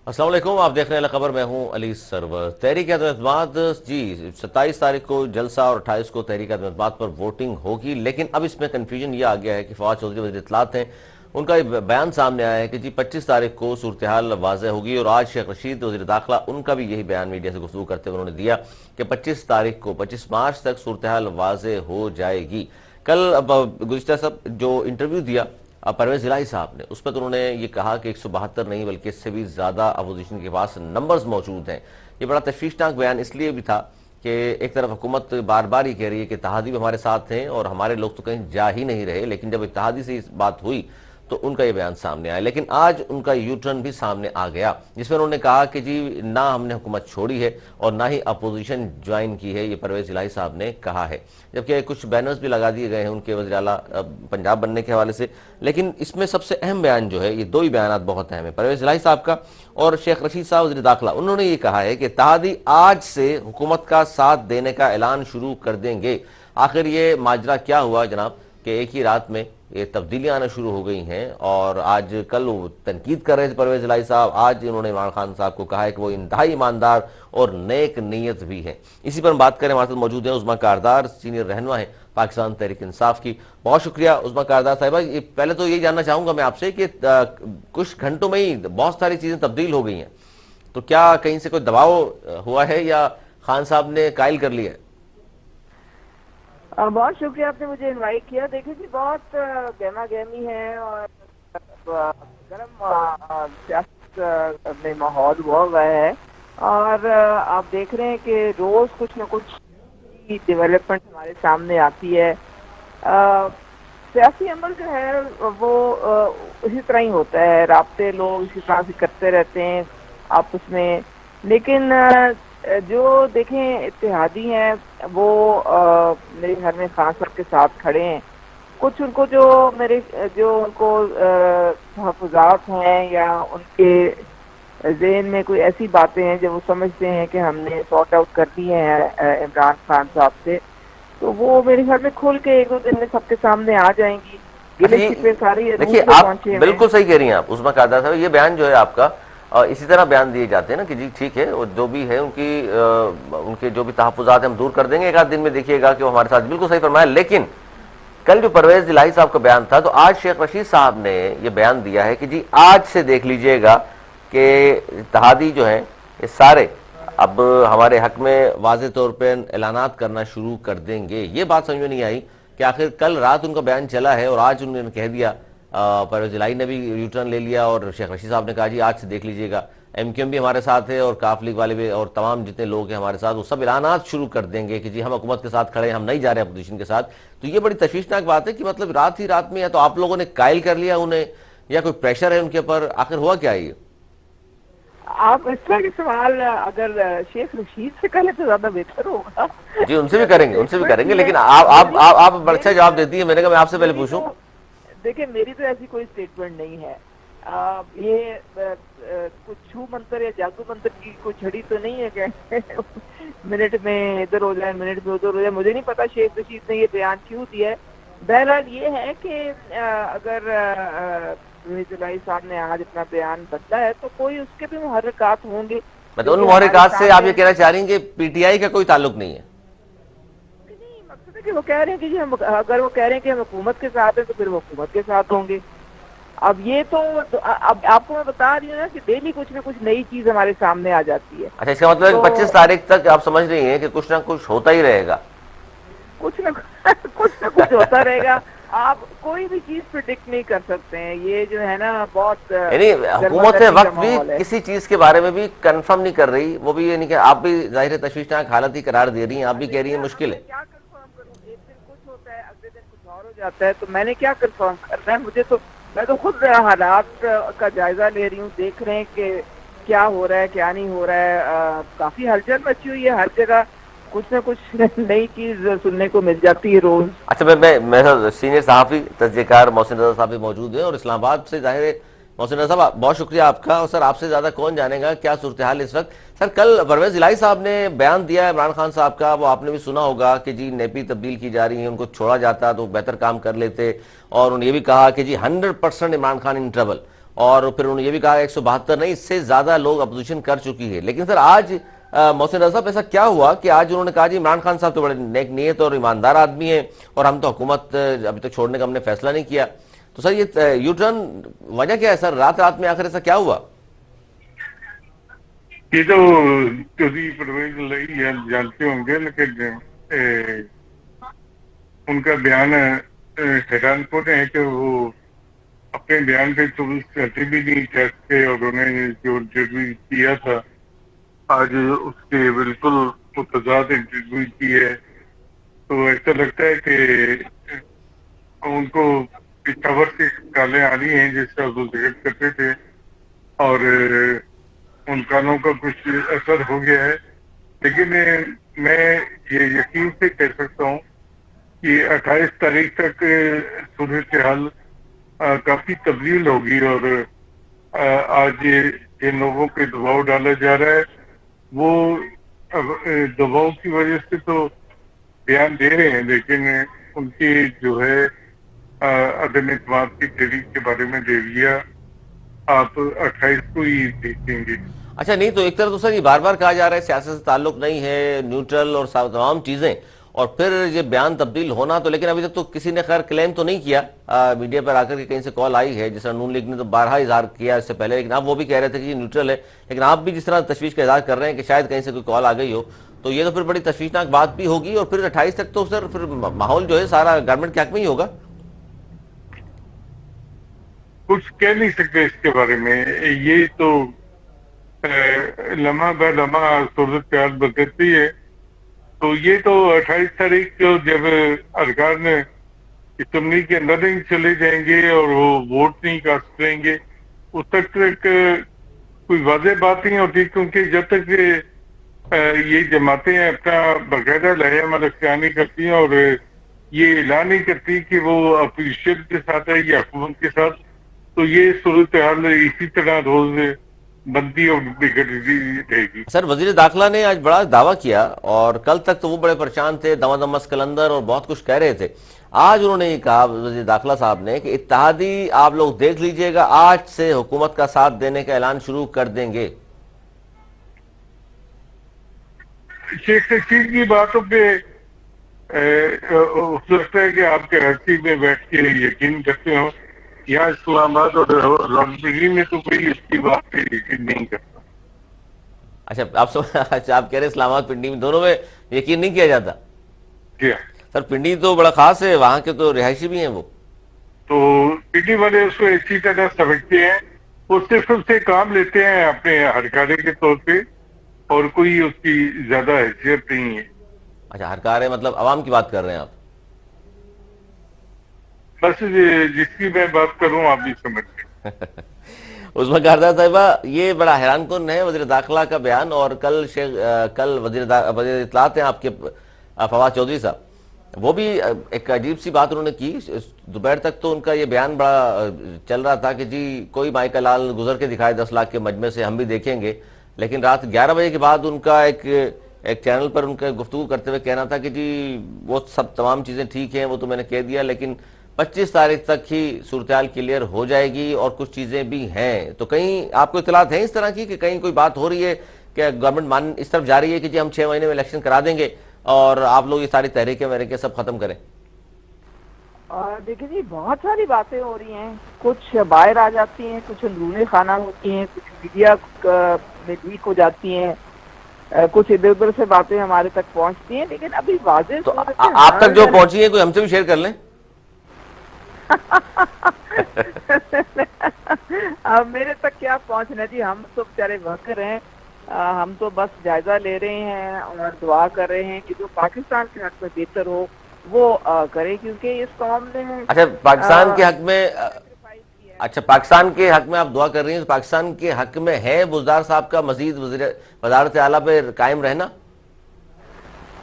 السلام علیکم، آپ دیکھ رہے ہیں خبر، میں ہوں علی سرور۔ تحریک عدم اعتماد، جی 27 تاریخ کو جلسہ اور 28 کو تحریک عدم اعتماد پر ووٹنگ ہوگی، لیکن اب اس میں کنفیوژن یہ آ گیا ہے کہ فواد چودھری وزیر اطلاعات ہیں، ان کا بیان سامنے آیا ہے کہ جی 25 تاریخ کو صورتحال واضح ہوگی، اور آج شیخ رشید وزیر داخلہ ان کا بھی یہی بیان میڈیا سے گفتگو کرتے ہوئے انہوں نے دیا کہ 25 تاریخ کو 25 مارچ تک صورتحال واضح ہو جائے گی۔ کل گزشتہ سب جو انٹرویو دیا پرویز الہی صاحب نے، اس پر انہوں نے یہ کہا کہ 172 نہیں بلکہ اس سے بھی زیادہ اپوزیشن کے پاس نمبرز موجود ہیں۔ یہ بڑا تشویشناک بیان اس لیے بھی تھا کہ ایک طرف حکومت بار بار یہ کہہ رہی ہے کہ اتحادی بھی ہمارے ساتھ ہیں اور ہمارے لوگ تو کہیں جا ہی نہیں رہے، لیکن جب اتحادی سے اس بات ہوئی تو ان کا یہ بیان سامنے آیا، لیکن آج ان کا یو ٹرن بھی سامنے آ گیا، جس میں انہوں نے کہا کہ جی نہ ہم نے حکومت چھوڑی ہے اور نہ ہی اپوزیشن جوائن کی ہے، یہ پرویز الہی صاحب نے کہا ہے، جبکہ کچھ بینرز بھی لگا دیے گئے ہیں ان کے وزیر اعلیٰ پنجاب بننے کے حوالے سے۔ لیکن اس میں سب سے اہم بیان جو ہے، یہ دو ہی بیانات بہت اہم ہیں، پرویز الہی صاحب کا اور شیخ رشید صاحب وزیر داخلہ، انہوں نے یہ کہا ہے کہ اتحادی آج سے حکومت کا ساتھ دینے کا اعلان شروع کر دیں گے۔ آخر یہ ماجرا کیا ہوا جناب کہ ایک ہی رات میں یہ تبدیلیاں آنا شروع ہو گئی ہیں، اور آج کل وہ تنقید کر رہے تھے پرویز الہی صاحب، آج انہوں نے عمران خان صاحب کو کہا ہے کہ وہ انتہائی ایماندار اور نیک نیت بھی ہیں۔ اسی پر ہم بات کریں، ہمارے ساتھ موجود ہیں عظمیٰ کاردار، سینئر رہنما ہیں پاکستان تحریک انصاف کی۔ بہت شکریہ عظمیٰ کاردار صاحبہ۔ پہلے تو یہ جاننا چاہوں گا میں آپ سے کہ کچھ گھنٹوں میں ہی بہت ساری چیزیں تبدیل ہو گئی ہیں، تو کیا کہیں سے کوئی دباؤ ہوا ہے یا خان صاحب نے قائل کر لیا ہے؟ بہت شکریہ آپ نے مجھے انوائٹ کیا۔ دیکھیں جی، بہت گہما گہمی ہے اور گرم سیاست میں ماحول ہوا ہوا ہے، اور آپ دیکھ رہے ہیں کہ روز کچھ نہ کچھ ڈیولپمنٹ ہمارے سامنے آتی ہے۔ سیاسی عمل جو ہے وہ اسی طرح ہی ہوتا ہے، رابطے لوگ اسی طرح سے کرتے رہتے ہیں آپس میں، لیکن جو دیکھیں اتحادی ہیں وہ میرے گھر میں خان صاحب کے ساتھ کھڑے ہیں۔ کچھ ان کو جو ان کو تحفظات ہیں یا ان کے ذہن میں کوئی ایسی باتیں ہیں جو وہ سمجھتے ہیں کہ ہم نے سارٹ آؤٹ کر دی ہیں عمران خان صاحب سے، تو وہ میرے گھر میں کھل کے ایک دو دن میں سب کے سامنے آ جائیں گی۔ اچھا، گلے یہ شکوے ساری روح دیکھیے سے آپ پہنچے ہوئے ہیں۔ بالکل صحیح کہہ رہی ہیں آپ عظمیٰ کاردار صاحب، یہ بیان جو ہے آپ کا اسی طرح بیان دیے جاتے ہیں نا کہ جی ٹھیک ہے، اور جو بھی ہے ان کے جو بھی تحفظات ہیں ہم دور کر دیں گے، ایک آدھ دن میں دیکھیے گا کہ وہ ہمارے ساتھ، بالکل صحیح فرمایا۔ لیکن کل جو پرویز الہی صاحب کا بیان تھا، تو آج شیخ رشید صاحب نے یہ بیان دیا ہے کہ جی آج سے دیکھ لیجئے گا کہ اتحادی جو ہیں یہ سارے اب ہمارے حق میں واضح طور پہ اعلانات کرنا شروع کر دیں گے۔ یہ بات سمجھ میں نہیں آئی کہ آخر کل رات ان کا بیان چلا ہے اور آج انہوں نے کہہ دیا، پرویز الہی نے بھی یو ٹرن لے لیا اور شیخ رشید صاحب نے کہا جی آج سے دیکھ لیجئے گا، ایم کیو ایم بھی ہمارے ساتھ ہے اور کاف لیگ والے بھی اور تمام جتنے لوگ ہیں ہمارے ساتھ، وہ سب اعلانات شروع کر دیں گے کہ جی ہم حکومت کے ساتھ کھڑے ہیں، ہم نہیں جا رہے اپوزیشن کے ساتھ۔ تو یہ بڑی تشویشناک بات ہے کہ مطلب رات ہی رات میں یا تو آپ لوگوں نے قائل کر لیا انہیں، یا کوئی پریشر ہے ان کے اوپر، آخر ہوا کیا ہے یہ؟ آپ اس طرح کے سوال اگر شیخ رشید سے کریں تو زیادہ بہتر ہوگا۔ جی ان سے بھی کریں گے، ان سے بھی کریں گے، اسٹیٹمنٹ لیکن میری آپ بڑا اچھا میری جواب دیتی ہیں، میں نے کہا میں آپ سے پہلے میری پوچھوں۔ تو دیکھیں، میری تو ایسی کوئی اسٹیٹمنٹ نہیں ہے۔ یہ کچھ چھو منتر یا جادو منتر کی کوئی چھڑی تو نہیں ہے کہ منٹ میں ادھر ہو جائے، منٹ میں ادھر ہو جائے۔ مجھے نہیں پتا شیخ رشید نے یہ بیان کیوں دیا ہے۔ بہرحال یہ ہے کہ اگر پرویز الہی صاحب نے آج اپنا بیان بدلا ہے تو کوئی اس کے بھی محرکات ہوں گے مطلب جو ان کہ ہمارے محرکات سے آپ سامنے یہ کہنا چاہ رہی ہیں کہ پی ٹی آئی کا کوئی تعلق نہیں ہے؟ نہیں، مقصد ہے کہ وہ کہہ رہے ہیں کہ جی اگر وہ کہہ رہے ہیں کہ ہم حکومت کے ساتھ ہیں تو پھر وہ حکومت کے ساتھ ہوں گے۔ اب یہ تو اب آپ کو میں بتا رہی ہوں نا کہ ڈیلی کچھ نہ کچھ نئی چیز ہمارے سامنے آ جاتی ہے، اچھا، اس کا مطلب ہے تو کہ 25 تاریخ تک آپ سمجھ رہی ہیں کہ کچھ نہ کچھ ہوتا ہی رہے گا؟ کچھ نہ کچھ ہوتا رہے گا۔ آپ کوئی بھی چیز پریڈکٹ نہیں کر سکتے ہیں، یہ جو ہے نا بہت یعنی گرما حکومت گرمی کا وقت بھی ماحول ہے۔ کسی چیز کے بارے میں بھی کنفرم نہیں کر رہی، وہ بھی یہ نہیں کہ آپ بھی ظاہر تشویشناک حالت ہی قرار دے رہی ہیں، آپ بھی کہہ رہی ہیں اب مشکل ہے۔ میں کیا کنفرم کروں؟ ایک دن کچھ ہوتا ہے، اگلے دن کچھ اور ہو جاتا ہے، تو میں نے کیا کنفرم کرنا ہے؟ میں تو خود حالات کا جائزہ لے رہی ہوں، دیکھ رہے ہیں کہ کیا ہو رہا ہے کیا نہیں ہو رہا ہے۔ کافی ہلچل مچی ہوئی ہے ہر جگہ، کچھ نہ کچھ نئی چیز سننے کو مل جاتی ہے روز۔ اچھا، میرے ساتھ سینئر صحافی تجزیہ کار محسن رضا صاحب بھی موجود ہیں اور اسلام آباد سے ظاہر ہے۔ محسن رضا صاحب بہت شکریہ آپ کا، اور سر آپ سے زیادہ کون جانے گا کیا صورتحال اس وقت؟ سر کل پرویز الہی صاحب نے بیان دیا ہے عمران خان صاحب کا، وہ آپ نے بھی سنا ہوگا کہ جی نیپی تبدیل کی جا رہی ہیں، ان کو چھوڑا جاتا تو بہتر کام کر لیتے، اور انہوں نے یہ بھی کہا کہ جی 100% عمران خان ان ٹربل، اور پھر انہوں نے یہ بھی کہا 172 نہیں، اس سے زیادہ لوگ اپوزیشن کر چکی ہے. لیکن سر آج محسن رضا صاحب ایسا کیا ہوا کہ آج انہوں نے کہا جی عمران خان صاحب تو بڑے نیک نیت اور ایماندار آدمی ہیں اور ہم تو حکومت ابھی تک چھوڑنے کا ہم نے فیصلہ نہیں کیا. تو سر یہ یو ٹرن وجہ کیا ہے سر؟ رات رات میں آخر ایسا کیا ہوا؟ یہ تو چودھری پرویز الہی جانتے ہوں گے، لیکن ان کا بیان حیران کن ہے کہ وہ اپنے بیان پہ کرتے بھی نہیں چاہتے، اور انہوں نے جو انٹرویو کیا تھا آج اس کے بالکل متضاد انٹرویو کی ہے. تو ایسا لگتا ہے کہ ان کو پشاور سے کالیں آ رہی ہیں جس کا وہ ذکر کرتے تھے، اور ان کانوں کا کچھ اثر ہو گیا ہے. لیکن میں یہ یقین سے کہہ سکتا ہوں کہ 28 تاریخ تک صورتحال کافی تبدیل ہوگی، اور آج جن لوگوں پہ دباؤ ڈالا جا رہا ہے وہ دباؤ کی وجہ سے تو بیان دے رہے ہیں، لیکن ان کی جو ہے عدم اعتماد کی تحریک کے بارے میں دے دیا آپ 28 کو ہی دیکھیں گے. اچھا نہیں تو ایک طرح تو سر یہ بار بار کہا جا رہا ہے سیاست سے تعلق نہیں ہے، نیوٹرل اور تمام چیزیں، اور پھر یہ بیان تبدیل ہونا تو، لیکن ابھی تک تو کسی نے خیر کلیم تو نہیں کیا میڈیا پر آ کر کے کہیں سے کال آئی ہے، جس طرح نون لیگ نے تو بارہا اظہار کیا اس سے پہلے، لیکن اب وہ بھی کہہ رہے تھے کہ یہ نیوٹرل ہے. لیکن آپ بھی جس طرح تشویش کا اظہار کر رہے ہیں کہ شاید کہیں سے کوئی کال آ گئی ہو، تو یہ تو پھر بڑی تشویشناک بات بھی ہوگی. اور پھر 28 تک تو سر پھر ماحول جو ہے سارا گورنمنٹ کے حق میں ہی ہوگا. کچھ کہہ نہیں سکتے اس کے بارے میں، یہ تو لمحہ بہ لمحہ صورتحال بدلتی ہے. تو یہ تو 28 تاریخ کو جب ارکان اسمبلی کے اندر نہیں چلے جائیں گے اور وہ ووٹ نہیں کاسٹ کریں گے، اس تک کوئی واضح بات نہیں ہوتی، کیونکہ جب تک یہ جماعتیں اپنا باقاعدہ لائحہ عمل اختیار نہیں کرتی ہیں اور یہ اعلان نہیں کرتی کہ وہ اپوزیشن کے ساتھ ہے یا حکومت کے ساتھ، تو یہ صورتحال اسی طرح روز بنتی اور بگڑتی رہے گی. سر وزیر داخلہ نے آج بڑا دعویٰ کیا، اور کل تک تو وہ بڑے پریشان تھے، دمادمس کلندر اور بہت کچھ کہہ رہے تھے. آج انہوں نے یہ کہا وزیر داخلہ صاحب نے کہ اتحادی آپ لوگ دیکھ لیجئے گا، آج سے حکومت کا ساتھ دینے کا اعلان شروع کر دیں گے. شیخ رشید کی باتوں پہ لگتا ہے کہ آپ کے رسی میں بیٹھ کے یقین کرتے ہو. یہاں اسلام آباد اور راولپنڈی میں تو کوئی اس کی بات پہ یقین نہیں کرتا. اچھا آپ کہہ رہے ہیں اسلام آباد پنڈی میں دونوں میں یقین نہیں کیا جاتا؟ کیا سر پنڈی تو بڑا خاص ہے، وہاں کے تو رہائشی بھی ہیں وہ. تو پنڈی والے اس کو اسی طرح سمجھتے ہیں، وہ صرف اس سے کام لیتے ہیں اپنے ہرکارے کے طور پہ، اور کوئی اس کی زیادہ حیثیت نہیں ہے. اچھا ہرکار ہے مطلب عوام کی بات کر رہے ہیں آپ؟ بس جس کی میں بات کروں آپ بھی سمجھ گئے. اس میں کہا صاحبہ یہ بڑا حیران کن ہے وزیر داخلہ کا بیان. اور کل وزیر اطلاعات ہیں آپ کے فواد چودھری صاحب، وہ بھی ایک عجیب سی بات انہوں نے کی. دوپہر تک تو ان کا یہ بیان بڑا چل رہا تھا کہ جی کوئی مائیکا لال گزر کے دکھائے 10 لاکھ کے مجمع سے، ہم بھی دیکھیں گے. لیکن رات 11 بجے کے بعد ان کا ایک چینل پر ان کا گفتگو کرتے ہوئے کہنا تھا کہ جی وہ سب تمام چیزیں ٹھیک ہیں، وہ تو میں نے کہہ دیا، لیکن 25 تاریخ تک ہی صورتحال کلیئر ہو جائے گی اور کچھ چیزیں بھی ہیں. تو کہیں آپ کو اطلاعات ہیں اس طرح کی کہ کہیں کوئی بات ہو رہی ہے کہ گورنمنٹ اس طرف جا رہی ہے کہ جی ہم 6 مہینے میں الیکشن کرا دیں گے اور آپ لوگ یہ ساری تحریکیں وحریکیں سب ختم کریں؟ دیکھیں جی بہت ساری باتیں ہو رہی ہیں، کچھ باہر آ جاتی ہیں، کچھ اندرون خانہ ہوتی ہیں، کچھ میڈیا میں لیک ہو جاتی ہیں، کچھ ادھر ادھر سے باتیں ہمارے تک پہنچتی ہیں، لیکن ابھی واضح تو آپ تک جو پہنچی ہے کوئی ہم سے بھی شیئر کر لیں. اب میرے تک کیا پہنچنا جی، ہم تو بیچارے ورکر ہیں، ہم تو بس جائزہ لے رہے ہیں اور دعا کر رہے ہیں کہ جو پاکستان کے حق میں بہتر ہو وہ کرے، کیونکہ اس قوم نے اچھا پاکستان کے حق میں، اچھا پاکستان کے حق میں آپ دعا کر رہی ہیں، تو پاکستان کے حق میں ہے بزدار صاحب کا مزید وزارت اعلیٰ پہ قائم رہنا؟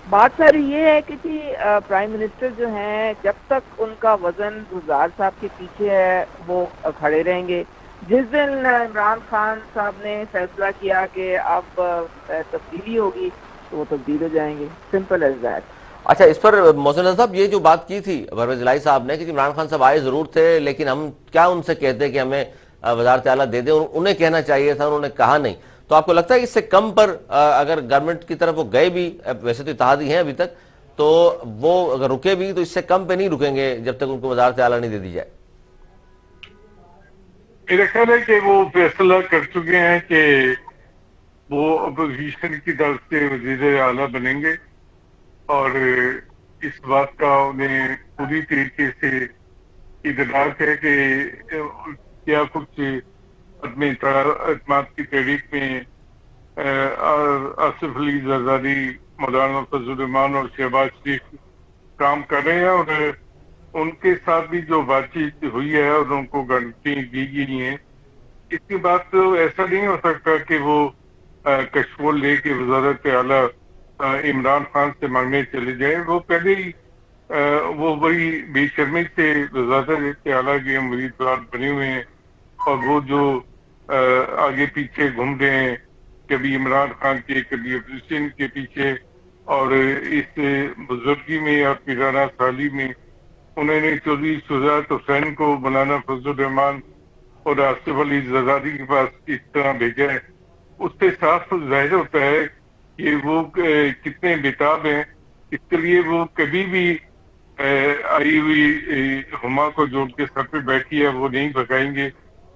بات ساری یہ ہے کہ جی پرائم منسٹر جو ہیں جب تک ان کا وزن بزدار صاحب کے پیچھے ہے وہ کھڑے رہیں گے. جس دن عمران خان صاحب نے فیصلہ کیا کہ اب تبدیلی ہوگی تو وہ تبدیل ہو جائیں گے، سمپل ایز دیٹ. اچھا اس پر محسن صاحب یہ جو بات کی تھی پرویز الہی صاحب نے کہ عمران خان صاحب آئے ضرور تھے، لیکن ہم کیا ان سے کہتے کہ ہمیں وزارت اعلیٰ دے دیں، اور انہیں کہنا چاہیے تھا، انہوں نے کہا نہیں. تو آپ کو لگتا ہے کہ اس سے کم پر اگر گورنمنٹ کی طرف وہ گئے بھی، ویسے تو اتحادی ہیں ابھی تک، تو وہ اگر رکے بھی تو اس سے کم پہ نہیں رکیں گے جب تک ان کو وزارت اعلیٰ نہیں دے دی جائے؟ میرا خیال ہے کہ وہ فیصلہ کر چکے ہیں کہ وہ اپوزیشن کی طرف سے وزیر اعلیٰ بنیں گے، اور اس بات کا انہیں پوری طریقے سے ادراک ہے کہ کیا کچھ اپنے اعتماد کی تحریک میں آصف علی زرداری، مولانا فضل الرحمان اور شہباز شریف کام کر رہے ہیں، اور ان کے ساتھ بھی جو بات چیت ہوئی ہے اور ان کو گارنٹی دی گئی ہیں، اس کے بعد تو ایسا نہیں ہو سکتا کہ وہ کشکول لے کے وزارت اعلیٰ عمران خان سے مانگنے چلے جائیں. وہ پہلے ہی وہ بڑی بے شرمی سے وزارت اعلیٰ کے امیدوار بنے ہوئے ہیں، اور وہ جو آگے پیچھے گھوم رہے ہیں، کبھی عمران خان کے، کبھی اپوزیشن کے پیچھے، اور اس بزرگی میں اور پیرانہ سالی میں انہوں نے چودھری شجاعت حسین کو مولانا فضل الرحمان اور آصف علی زرداری کے پاس اس طرح بھیجا ہے. اس سے صاف ظاہر ہوتا ہے کہ وہ کتنے بےتاب ہیں. اس کے لیے وہ کبھی بھی آئی ہوئی ہما کو جوڑ کے سر پہ بیٹھی ہے وہ نہیں بھگائیں گے،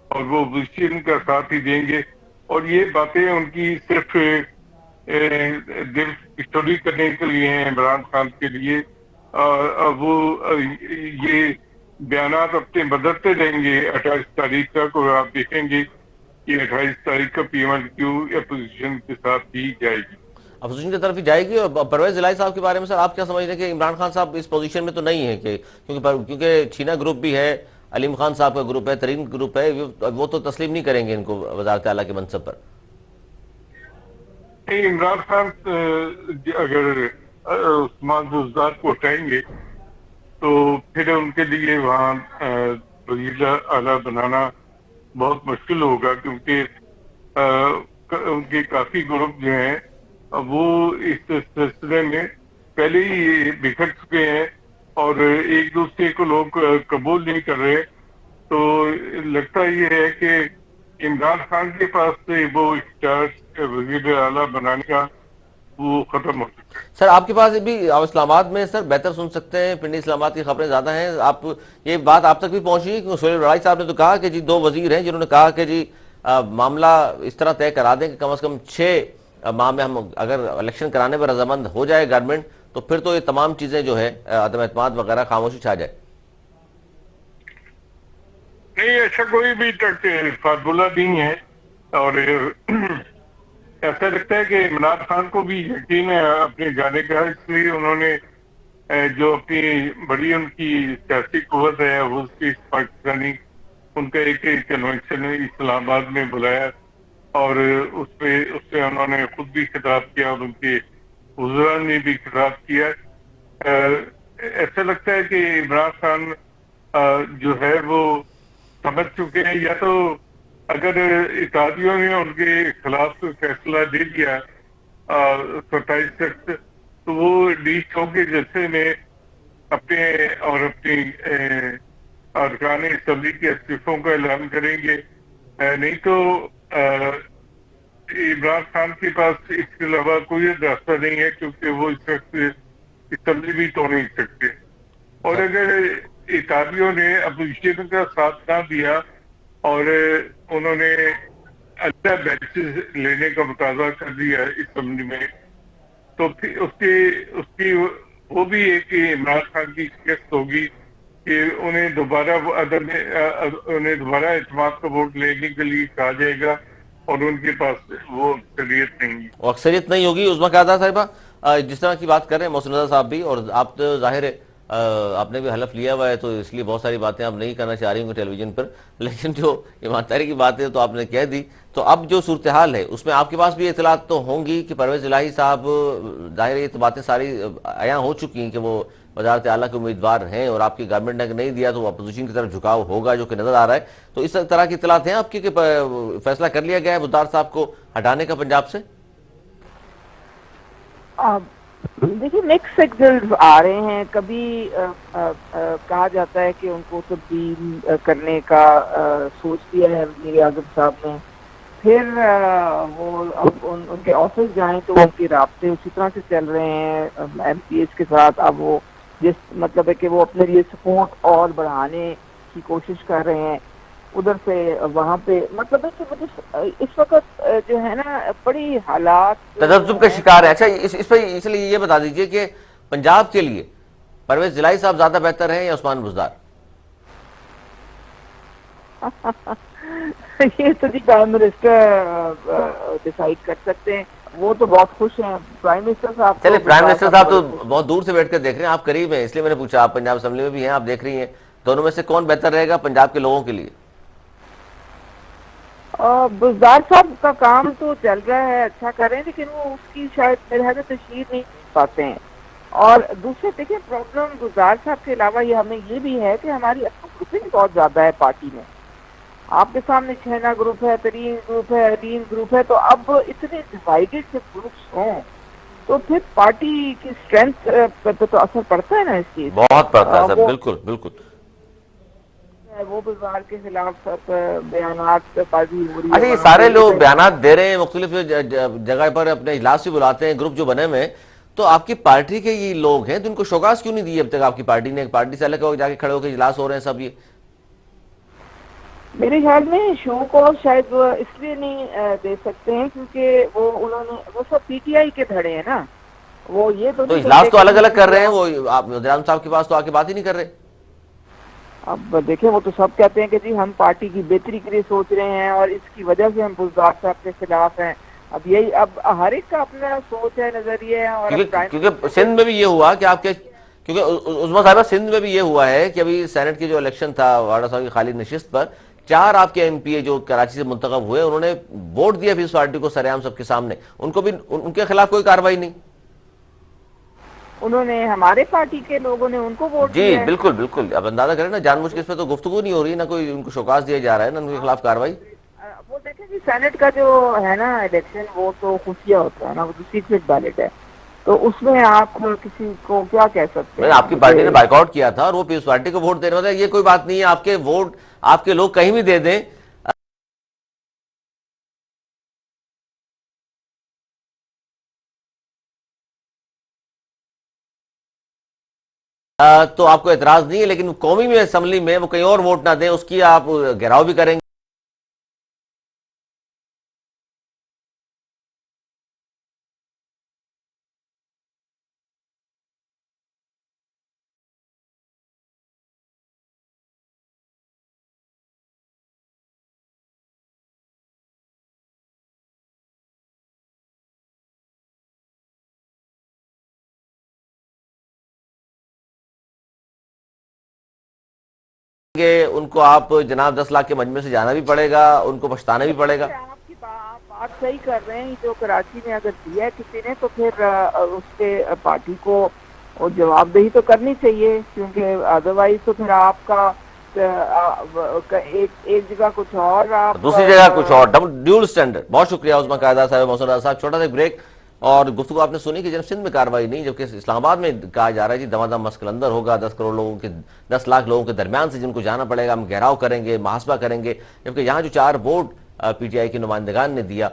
اور وہ اپوزیشن کا ساتھ ہی دیں گے. اور یہ باتیں ان کی صرف دل چوری کرنے کے لیے ہیں عمران خان کے لیے. وہ یہ بیانات اپنے بدلتے رہیں گے 28 تاریخ تک، اور آپ دیکھیں گے کہ 28 تاریخ کا پی ایم ایل کیو اپوزیشن کے ساتھ دی جائے گی، اپوزیشن کی طرف ہی جائے گی. اور پرویز الہی صاحب کے بارے میں سر آپ کیا سمجھ رہے ہیں کہ عمران خان صاحب اس پوزیشن میں تو نہیں ہے، کہ کیونکہ چھینا گروپ بھی ہے، علیم خان صاحب کا گروپ ہے، ترین گروپ ہے، وہ تو تسلیم نہیں کریں گے ان کو وزارت اعلیٰ کے منصب پر؟ عمران خان اگر عثمان بزدار کو ہٹائیں گے تو پھر ان کے لیے وہاں وزیر اعلیٰ بنانا بہت مشکل ہوگا، کیونکہ ان کے کافی گروپ جو ہیں وہ اس سلسلے میں پہلے ہی بکھر چکے ہیں، اور ایک دوسرے کو لوگ قبول نہیں کر رہے. تو لگتا یہ ہے کہ عمران خان کے پاس سے وہ اختیار وزیر اعلیٰ بنانے کا وہ ختم ہو چکا ہے. سر آپ کے پاس بھی اسلام آباد میں سر بہتر سن سکتے ہیں، پنڈی اسلام آباد کی خبریں زیادہ ہیں، آپ یہ بات آپ تک بھی پہنچی کہ سہیل وڑائی صاحب نے تو کہا کہ جی 2 وزیر ہیں جنہوں نے کہا کہ جی معاملہ اس طرح طے کرا دیں کہ کم از کم 6 ماہ میں ہم اگر الیکشن کرانے پر رضامند ہو جائے گورنمنٹ، تو پھر تو یہ تمام چیزیں جو ہے عدم اعتماد وغیرہ خاموشی چھا جائے. نہیں، ایسا کوئی بھی فارمولہ نہیں ہے، اور ایسا لگتا ہے کہ عمران خان کو بھی یقین ہے اپنے جانے کا، اس لیے انہوں نے جو اپنی بڑی ان کی سیاسی قوت ہے وہ پاکستانی، ان کا ایک کنونشن اسلام آباد میں بلایا، اور اس سے انہوں نے خود بھی خطاب کیا اور ان کے وزراء نے بھی خطاب کیا. ایسا لگتا ہے کہ عمران خان جو ہے وہ سمجھ چکے ہیں، یا تو اگر اتحادیوں نے ان کے خلاف فیصلہ دے دیا 27 تک، تو وہ ڈی چوک کے جلسے میں اپنے اور اپنی ارکان اسمبلی کے استعفوں کا اعلان کریں گے. نہیں تو عمران خان کے پاس اس کے علاوہ کوئی راستہ نہیں ہے، کیونکہ وہ اس وقت اسمبلی بھی توڑ نہیں سکتے. اور اگر اتحادیوں نے اپوزیشن کا ساتھ نہ دیا اور انہوں نے اچھا بینچز لینے کا مطالبہ کر دیا اسمبلی میں، تو پھر اس کی وہ بھی ایک عمران خان کی شکست ہوگی کہ انہیں دوبارہ اعتماد کا ووٹ لینے کے لیے کہا جائے گا، اور ان کے پاس وہ اکثریت نہیں ہے. وہ اکثریت نہیں ہوگی. عظمیٰ قیادہ صاحبہ جس طرح کی بات کر رہے ہیں محسن رضا صاحب بھی، اور آپ تو ظاہر ہے آپ نے بھی حلف لیا ہوا ہے تو اس لیے بہت ساری باتیں آپ نہیں کرنا چاہ رہی ہوں گے ٹیلی ویژن پر، لیکن جو ایمانداری کی بات ہے تو آپ نے کہہ دی. تو اب جو صورتحال ہے اس میں آپ کے پاس بھی اطلاعات تو ہوں گی کہ پرویز الہی صاحب، ظاہر یہ تو باتیں ساری عیاں ہو چکی ہیں کہ وہ وزارت اعلیٰ کے امیدوار ہیں، اور آپ کی گورنمنٹ نے نہیں دیا تو وہ اپوزیشن کی طرف جھکاؤ ہوگا جو کہ نظر آ رہا ہے. تو اس طرح کی اطلاعات ہیں آپ کی کہ فیصلہ کر لیا گیا ہے بدار صاحب کو ہٹانے کا پنجاب سے؟ دیکھیے مکس سگنلز آ رہے ہیں. کبھی کہا جاتا ہے کہ ان کو تبدیل کرنے کا سوچ دیا ہے وزیر اعظم صاحب نے. پھر وہ اب ان کے آفس جائیں تو ان کے رابطے اسی طرح سے چل رہے ہیں ایم پی ایس کے ساتھ. اب وہ جس مطلب ہے کہ وہ اپنے لیے سپورٹ اور بڑھانے کی کوشش کر رہے ہیں ادھر سے وہاں پہ. مطلب ہے کہ مجھے اس وقت جو ہے نا بڑی حالات جو تذبذب کا ہیں شکار ہے. اچھا اس پہ اس لیے یہ بتا دیجئے کہ پنجاب کے لیے پرویز جلائی صاحب زیادہ بہتر ہیں یا عثمان بزدار؟ یہ تو جی پرائم منسٹر ڈیسائیڈ کر سکتے ہیں. وہ تو بہت خوش ہیں پرائم منسٹر صاحب. چلے تو پرائم گزار منسٹر تو صاحب بڑے تو خوش بہت دور سے بیٹھ کر دیکھ رہے ہیں، آپ قریب ہیں اس لیے میں نے پوچھا. آپ پنجاب اسمبلی میں بھی ہیں، آپ دیکھ رہی ہیں. دونوں میں سے کون بہتر رہے گا پنجاب کے لوگوں کے لیے؟ بزدار صاحب کا کام تو چل رہا ہے، اچھا کر رہے ہیں، لیکن وہ اس کی شاید میرے خیال سے تشہیر نہیں پاتے ہیں. اور دوسرے دیکھیں پرابلم گزار صاحب کے علاوہ یہ ہمیں یہ بھی ہے کہ ہماری اپنی گروپنگ بہت زیادہ ہے پارٹی میں. آپ کے سامنے چھینا گروپ ہے، ترین گروپ ہے، ارین گروپ ہے. تو اب اتنے ڈیوائیڈڈ سے گروپس ہوں تو پھر پارٹی کی اسٹرینتھ پہ تو اثر پڑتا ہے نا اس چیز. بہت پڑتا ہے سب، وہ بالکل بالکل. وہ بزار کے خلاف سب بیانات بازی ہو رہی ہے اچھا یہ وہاں سارے پہ. لوگ ادھر بیانات دے رہے ہیں، مختلف جگہ پر اپنے اجلاس بھی بلاتے ہیں، گروپ جو بنے ہوئے ہیں، تو آپ کی پارٹی کے یہ لوگ ہیں تو ان کو شوکاز کیوں نہیں دی اب تک آپ کی پارٹی نے؟ پارٹی سے الگ ہو جا کے کھڑے ہو کے اجلاس ہو رہے ہیں سب. یہ میرے خیال میں شو کو شاید وہ اس لیے نہیں دے سکتے ہیں کیونکہ وہ سب پی ٹی آئی کے دھڑے ہیں نا. وہ یہ تو تو نہیں اجلاس کہتے تو کہ الگ جی الگ پی کر ٹی رہے ہیں، آئی. وہ آپ وزیر اعظم صاحب کے پاس تو آ کے بات ہی نہیں کر رہے. اب دیکھیں وہ تو سب کہتے ہیں کہ جی ہم پارٹی کی بہتری کے لیے سوچ رہے ہیں اور اس کی وجہ سے ہم بزدار صاحب کے خلاف ہیں. اب یہی اب ہر ایک کا اپنا سوچ ہے، نظریہ ہے. اور اب پرائم کیونکہ منسٹر کے سندھ میں بھی یہ ہوا کہ آپ کے، کیونکہ عظمیٰ صاحبہ سندھ میں بھی یہ ہوا ہے کہ ابھی سینٹ کی جو الیکشن تھا واڈا صاحب کی خالی نشست پر، 4 آپ کے ایم پی اے جو کراچی سے منتخب ہوئے انہوں نے ووٹ دیا پیپلز پارٹی کو سرعام سب کے سامنے. ان کو بھی ان کے خلاف کوئی کارروائی نہیں. انہوں نے ہمارے پارٹی کے لوگوں نے ان کو ووٹ جی دیا ہے. بالکل بالکل. اب اندازہ کریں نا، جان بوجھ کے اس پہ تو گفتگو نہیں ہو رہی، نہ کوئی ان کو شوکاز دیا جا رہا ہے نہ ان کے خلاف کارروائی. وہ دیکھیں جی سینٹ کا جو ہے نا الیکشن وہ تو خفیہ ہوتا ہے نا، وہ تو سیکرٹ بیلٹ ہے. تو اس میں آپ کسی کو کیا کہہ سکتے ہیں آپ کی کہ پارٹی نے بائیک آؤٹ کیا تھا اور وہ پیپلز پارٹی کو ووٹ دینے والا ہے. یہ کوئی بات نہیں ہے، آپ کے ووٹ آپ کے لوگ کہیں بھی دے دیں. تو آپ کو اعتراض نہیں ہے، لیکن قومی میں اسمبلی میں وہ کہیں اور ووٹ نہ دیں اس کی آپ گھیراؤ بھی کریں گے. ان کو آپ جناب 10 لاکھ کے مجمع سے جانا بھی پڑے گا، ان کو پچھتانا بھی پڑے گا. آپ کی بات صحیح کر رہے ہیں. جو کراچی میں اگر دیا ہے کسی نے تو پھر اس کے پارٹی کو جواب دہی تو کرنی چاہیے، کیونکہ ادروائز تو پھر آپ کا ایک جگہ کچھ اور آپ دوسری جگہ کچھ اور، ڈیول سٹینڈرڈ. بہت شکریہ عظمیٰ قائدہ صاحب، محسن رضا صاحب. چھوٹا سا بریک اور گفتگو آپ نے سنی کہ جناب سندھ میں کارروائی نہیں، جبکہ اسلام آباد میں کہا جا رہا ہے جی دمادم مسقلندر ہوگا. 10 کروڑ لوگوں کے 10 لاکھ لوگوں کے درمیان سے جن کو جانا پڑے گا، ہم گھیراؤ کریں گے، محاسبہ کریں گے. جبکہ یہاں جو 4 ووٹ پی ٹی آئی کے نمائندگان نے دیا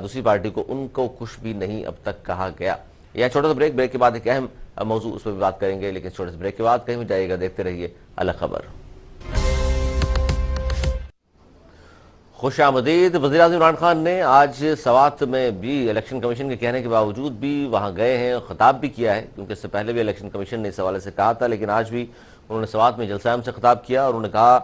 دوسری پارٹی کو، ان کو کچھ بھی نہیں اب تک کہا گیا. یہاں چھوٹا سا بریک کے بعد ایک اہم موضوع اس پہ بھی بات کریں گے، لیکن چھوٹے سے بریک کے بعد کہیں بھی جائے گا. دیکھتے رہیے الگ خبر. خوش آمدید. وزیر اعظم عمران خان نے آج سوات میں بھی الیکشن کمیشن کے کہنے کے باوجود بھی وہاں گئے ہیں، خطاب بھی کیا ہے، کیونکہ اس سے پہلے بھی الیکشن کمیشن نے اس حوالے سے کہا تھا. لیکن آج بھی انہوں نے سوات میں جلسہ عام سے خطاب کیا اور انہوں نے کہا،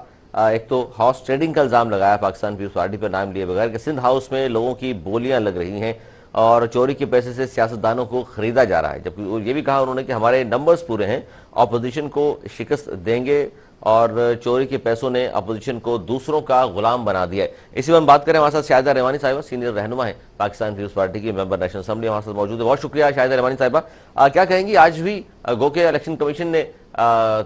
ایک تو ہاؤس ٹریڈنگ کا الزام لگایا پاکستان پیپلز پارٹی پر نام لیے بغیر کہ سندھ ہاؤس میں لوگوں کی بولیاں لگ رہی ہیں اور چوری کے پیسے سے سیاستدانوں کو خریدا جا رہا ہے. جبکہ یہ بھی کہا انہوں نے کہ ہمارے نمبرز پورے ہیں، اپوزیشن کو شکست دیں گے اور چوری کے پیسوں نے اپوزیشن کو دوسروں کا غلام بنا دیا ہے. اسی میں ہم بات کریں، ہمارے ساتھ شاہدہ رحمانی صاحبہ سینئر رہنما ہیں پاکستان پیپلز پارٹی کی، ممبر نیشنل اسمبلی، ہمارے ساتھ موجود ہے. بہت شکریہ شاہدہ رحمانی صاحبہ. کیا کہیں گی؟ آج بھی گو کہ الیکشن کمیشن نے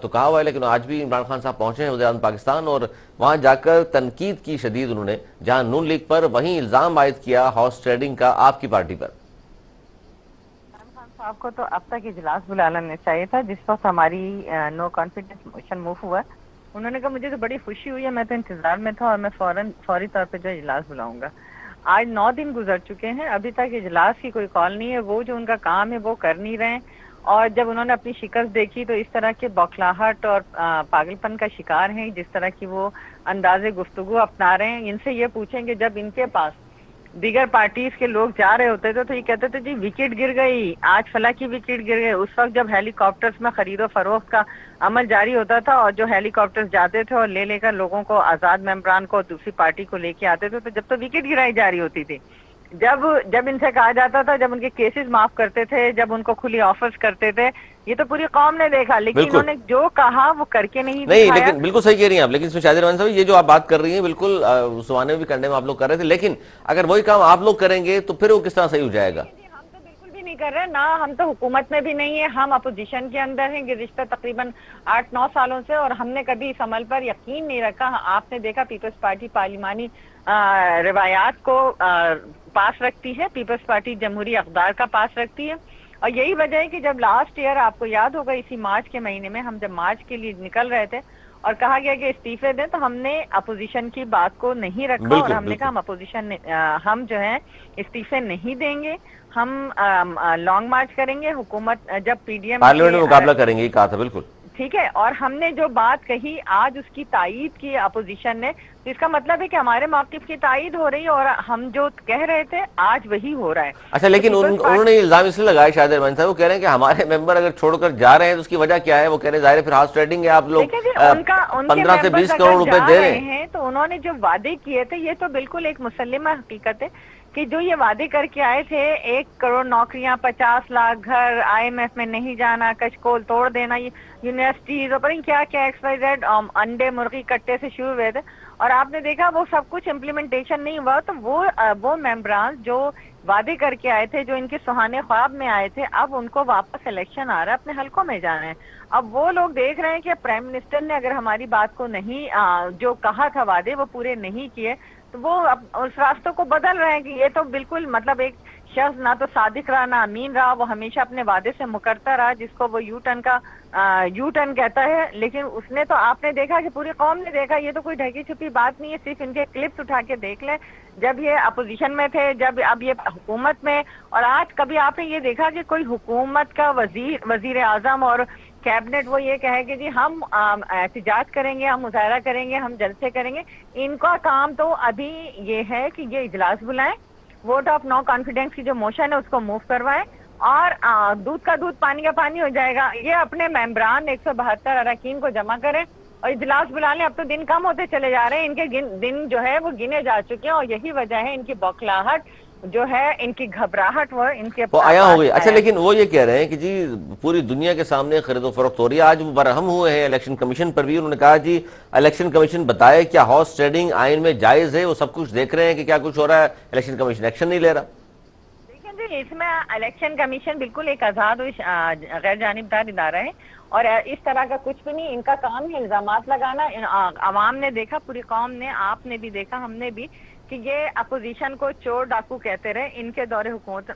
تو کہا ہوا ہے، لیکن آج بھی عمران خان صاحب پہنچے ہیں وزیر اعظم پاکستان اور وہاں جا کر تنقید کی شدید انہوں نے، جہاں نون لیگ پر وہیں الزام عائد کیا ہاؤس ٹریڈنگ کا آپ کی پارٹی پر. آپ کو تو اب تک اجلاس بلا لینا چاہیے تھا جس وقت ہماری نو کانفیڈنس موشن موو ہوا. انہوں نے کہا مجھے تو بڑی خوشی ہوئی ہے, میں تو انتظار میں تھا اور میں فوری طور پہ جو اجلاس بلاؤں گا. آج 9 دن گزر چکے ہیں, ابھی تک اجلاس کی کوئی کال نہیں ہے. وہ جو ان کا کام ہے وہ کر نہیں رہے ہیں, اور جب انہوں نے اپنی شکست دیکھی تو اس طرح کے بوکھلاہٹ اور پاگل پن کا شکار ہیں, جس طرح کی وہ انداز گفتگو اپنا رہے ہیں. ان سے یہ پوچھیں کہ جب ان کے پاس دیگر پارٹیز کے لوگ جا رہے ہوتے تھے تو یہ کہتے تھے جی وکٹ گر گئی, آج فلاں کی وکٹ گر گئی. اس وقت جب ہیلی کاپٹرز میں خرید و فروخت کا عمل جاری ہوتا تھا اور جو ہیلی کاپٹرز جاتے تھے اور لے کر لوگوں کو, آزاد ممبران کو دوسری پارٹی کو لے کے آتے تھے, تو جب تو وکٹ گرائی جاری ہوتی تھی. جب ان سے کہا جاتا تھا, جب ان کے کیسز معاف کرتے تھے, جب ان کو کھلی آفرز کرتے تھے, یہ تو پوری قوم نے دیکھا. لیکن بالکل انہوں نے جو کہا وہ کر کے نہیں نہیں، دکھایا. لیکن بالکل صحیح کہہ رہی ہیں آپ. لیکن اس میں شاہد رحمان صاحب یہ جو آپ بات کر رہی ہیں بالکل سوانے بھی کرنے میں آپ لوگ کر رہے تھے, لیکن اگر وہی کام آپ لوگ کریں گے تو پھر وہ کس طرح صحیح ہو جائے گا؟ ہم تو بالکل بھی نہیں کر رہے نا, ہم تو حکومت میں بھی نہیں ہیں, ہم اپوزیشن کے اندر ہیں گزشتہ تقریباً 8-9 سالوں سے, اور ہم نے کبھی اس عمل پر یقین نہیں رکھا. آپ نے دیکھا پیپلز پارٹی پارلیمانی روایات کو پاس رکھتی ہے, پیپلز پارٹی جمہوری اقدار کا پاس رکھتی ہے. اور یہی وجہ ہے کہ جب لاسٹ ایئر آپ کو یاد ہوگا اسی مارچ کے مہینے میں ہم جب مارچ کے لیے نکل رہے تھے اور کہا گیا کہ استعفے دیں, تو ہم نے اپوزیشن کی بات کو نہیں رکھا, اور بالکل ہم نے کہا بالکل ہم اپوزیشن ہم جو ہیں استعفے نہیں دیں گے, ہم لانگ مارچ کریں گے. حکومت جب پی ڈی ایم پارلیمنٹ کے میں مقابلہ کریں گے, یہ کہا تھا. بالکل ٹھیک ہے, اور ہم نے جو بات کہی آج اس کی تائید کی اپوزیشن نے, تو اس کا مطلب ہے کہ ہمارے موقف کی تائید ہو رہی ہے, اور ہم جو کہہ رہے تھے آج وہی ہو رہا ہے. اچھا, تو لیکن پیپلز انہوں نے یہ الزام اس لیے لگایا شاہد رحمان صاحب, وہ کہہ رہے ہیں کہ ہمارے ممبر اگر چھوڑ کر جا رہے ہیں تو اس کی وجہ کیا ہے. وہ کہہ رہے ہیں ظاہر ہے پھر ہارس ٹریڈنگ ہے, آپ لوگ دیکھیں جی ان کے 15 سے ممبرز 20 اگر کروڑ روپے جا دے رہے رہے ہیں. ہیں تو انہوں نے جو وعدے کیے تھے, یہ تو بالکل ایک مسلمہ حقیقت ہے کہ جو یہ وعدے کر کے آئے تھے 1 کروڑ نوکریاں, 50 لاکھ گھر, IMF میں نہیں جانا, کچکول توڑ دینا, یونیورسٹیز اور پتہ نہیں کیا کیا XYZ, انڈے مرغی کٹے سے شروع ہوئے تھے, اور آپ نے دیکھا وہ سب کچھ امپلیمنٹیشن نہیں ہوا. تو وہ ممبران جو وعدے کر کے آئے تھے, جو ان کے سہانے خواب میں آئے تھے, اب ان کو واپس الیکشن آ رہا ہے, اپنے حلقوں میں جانا ہے. اب وہ لوگ دیکھ رہے ہیں کہ پرائم منسٹر نے اگر ہماری بات کو نہیں جو کہا تھا وعدے وہ پورے نہیں کیے, تو وہ اس راستوں کو بدل رہے ہیں. کہ یہ تو بالکل مطلب ایک شخص نہ تو صادق رہا نہ امین رہا, وہ ہمیشہ اپنے وعدے سے مکرتا رہا, جس کو وہ یو ٹرن کہتا ہے. لیکن اس نے تو, آپ نے دیکھا کہ پوری قوم نے دیکھا, یہ تو کوئی ڈھکی چھپی بات نہیں ہے, صرف ان کے کلپس اٹھا کے دیکھ لیں جب یہ اپوزیشن میں تھے, جب اب یہ حکومت میں. اور آج کبھی آپ نے یہ دیکھا کہ کوئی حکومت کا وزیر اعظم اور کیبنٹ وہ یہ کہے کہ جی ہم احتجاج کریں گے, ہم مظاہرہ کریں گے, ہم جلسے کریں گے. ان کا کام تو ابھی یہ ہے کہ یہ اجلاس بلائیں, ووٹ آف نو کانفیڈنس کی جو موشن ہے اس کو موو کروائیں, اور دودھ کا دودھ پانی کا پانی ہو جائے گا. یہ اپنے ممبران 172 اراکین کو جمع کریں اور اجلاس بلا لیں. اب تو دن کم ہوتے چلے جا رہے ہیں, ان کے دن جو ہے وہ گنے جا چکے ہیں, اور یہی وجہ ہے ان کی بوکھلاہٹ جو ہے, ان کی گھبراہٹ وہ ان کے وہ آیا ہو گئی. پاس اچھا, آیا. لیکن وہ یہ کہہ رہے ہیں کہ جی پوری دنیا کے سامنے خرید و فروخت ہو رہی ہے. آج وہ برہم ہوئے ہیں الیکشن کمیشن پر بھی, انہوں نے کہا جی الیکشن کمیشن بتائے کیا ہارس ٹریڈنگ آئین میں جائز ہے. وہ سب کچھ دیکھ رہے ہیں کہ کیا کچھ ہو رہا ہے, الیکشن کمیشن ایکشن نہیں لے رہا. دیکھیں جی, اس میں الیکشن کمیشن بالکل ایک آزاد غیر جانبدار ادارہ ہے, اور اس طرح کا کچھ بھی نہیں. ان کا کام ہے الزامات لگانا. عوام نے دیکھا, پوری قوم نے, آپ نے بھی دیکھا, ہم نے بھی, کہ یہ اپوزیشن کو چور ڈاکو کہتے رہے. ان کے دور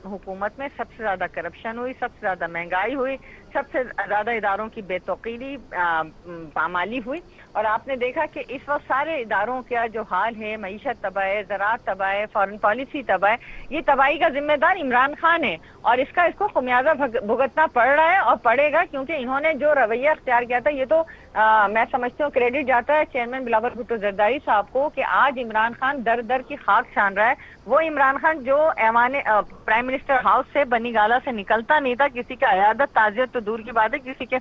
حکومت میں سب سے زیادہ کرپشن ہوئی, سب سے زیادہ مہنگائی ہوئی, سب سے زیادہ اداروں کی بے توقیری پامالی ہوئی. اور آپ نے دیکھا کہ اس وقت سارے اداروں کا جو حال ہے, معیشت تباہ ہے, زراعت تباہ ہے, فارن پالیسی تباہ ہے. یہ تباہی کا ذمہ دار عمران خان ہے, اور اس کو خمیازہ بھگتنا پڑ رہا ہے اور پڑے گا, کیونکہ انہوں نے جو رویہ اختیار کیا تھا, یہ تو میں سمجھتی ہوں کریڈٹ جاتا ہے چیئرمین بلاول بھٹو زرداری صاحب کو, کہ آج عمران خان در در کی خاک چھان رہا ہے. وہ عمران خان جو پرائم منسٹر ہاؤس سے بنی گالا سے نکلتا نہیں تھا, کسی کا عیادت تعزیت تو دور کی بات ہے, کسی کے